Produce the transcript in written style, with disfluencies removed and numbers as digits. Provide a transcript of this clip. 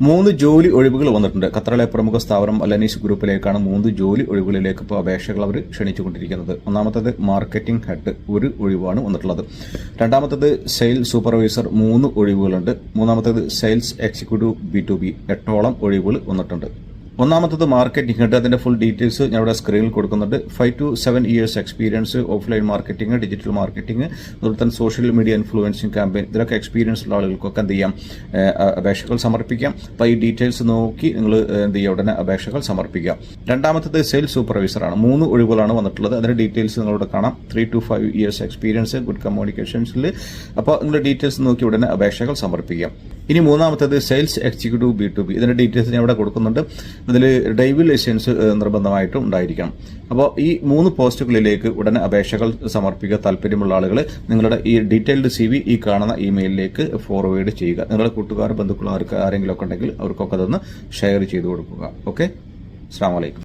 3 ജോലി ഒഴിവുകൾ വന്നിട്ടുണ്ട്. ഖത്തറിലെ പ്രമുഖ സ്ഥാപനം അലനീസ് ഗ്രൂപ്പിലേക്കാണ് 3 ജോലി ഒഴിവുകളിലേക്ക് ഇപ്പോൾ അപേക്ഷകൾ അവർ ക്ഷണിച്ചുകൊണ്ടിരിക്കുന്നത്. ഒന്നാമത്തേത് മാർക്കറ്റിംഗ് ഹെഡ്, ഒരു ഒഴിവാണ് വന്നിട്ടുള്ളത്. രണ്ടാമത്തേത് സെയിൽസ് സൂപ്പർവൈസർ, 3 ഒഴിവുകളുണ്ട്. മൂന്നാമത്തേത് സെയിൽസ് എക്സിക്യൂട്ടീവ് B2B, 8ഓളം ഒഴിവുകൾ വന്നിട്ടുണ്ട്. ഒന്നാമത്തത് മാർക്കറ്റിംഗ് ഹെഡ്. അതിന്റെ ഫുൾ ഡീറ്റെയിൽസ് ഞാൻ ഇവിടെ സ്ക്രീനിൽ കൊടുക്കുന്നുണ്ട്. 5 to 7 years experience, offline marketing, digital marketing, അതുപോലെ തന്നെ സോഷ്യൽ മീഡിയ ഇൻഫ്ലുവൻസിംഗ് ക്യാമ്പയിൻ, ഇതിലൊക്കെ എക്സ്പീരിയൻസ് ഉള്ള ആളുകൾക്കൊക്കെ എന്ത് ചെയ്യാം, അപേക്ഷകൾ സമർപ്പിക്കാം. അപ്പോൾ ഈ ഡീറ്റെയിൽസ് നോക്കി നിങ്ങൾ എന്ത് ചെയ്യുക, ഉടനെ അപേക്ഷകൾ സമർപ്പിക്കാം. രണ്ടാമത്തത് സെയിൽസ് സൂപ്പർവൈസർ ആണ്. 3 ഒഴിവുകളാണ് വന്നിട്ടുള്ളത്. അതിന്റെ ഡീറ്റെയിൽസ് നിങ്ങളോട് കാണാം. 3 to 5 years എക്സ്പീരിയൻസ്, ഗുഡ് കമ്മ്യൂണിക്കേഷൻസിൽ. അപ്പോൾ നിങ്ങൾ ഡീറ്റെയിൽസ് നോക്കി ഉടനെ അപേക്ഷകൾ സമർപ്പിക്കാം. ഇനി മൂന്നാമത്തേത് സെയിൽസ് എക്സിക്യൂട്ടീവ് B2B. ഇതിന്റെ ഡീറ്റെയിൽസ് ഞാൻ ഇവിടെ കൊടുക്കുന്നുണ്ട്. ഇതിൽ ഡ്രൈവിംഗ് ലൈസൻസ് നിർബന്ധമായിട്ടും ഉണ്ടായിരിക്കണം. അപ്പോൾ ഈ 3 പോസ്റ്റുകളിലേക്ക് ഉടനെ അപേക്ഷകൾ സമർപ്പിക്കുക. താല്പര്യമുള്ള ആളുകൾ നിങ്ങളുടെ ഈ ഡീറ്റെയിൽഡ് CV ഈ കാണുന്ന ഇമെയിലിലേക്ക് ഫോർവേഡ് ചെയ്യുക. നിങ്ങളുടെ കൂട്ടുകാർ, ബന്ധുക്കൾ, ആരെങ്കിലും ഒക്കെ ഉണ്ടെങ്കിൽ അവർക്കൊക്കെ അതൊന്ന് ഷെയർ ചെയ്ത് കൊടുക്കുക. ഓക്കെ, അസ്സലാമു അലൈക്കും.